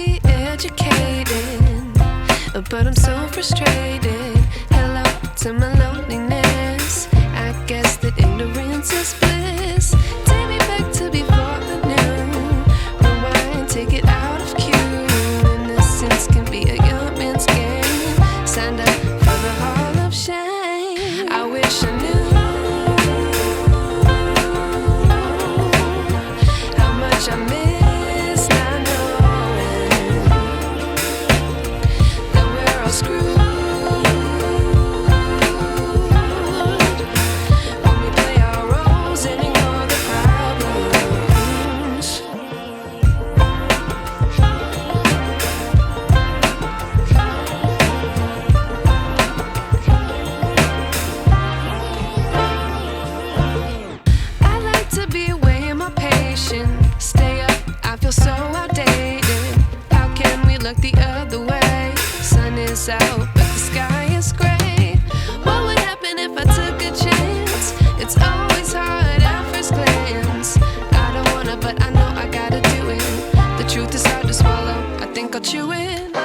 be educated, but I'm so frustrated. Hello to my loneliness. I guess that ignorance is bliss. Take me back to before I knew. Rewind, take it out of cue. Innocence can be a young man's game. Signed up for the hall of shame. I wish I knew how much I miss not knowing that we're all screwed. Stay up, I feel so outdated. How can we look the other way? Sun is out, but the sky is gray. What would happen if I took a chance? It's always hard at first glance. I don't wanna, but I know I gotta do it. The truth is hard to swallow, I think I'll chew it.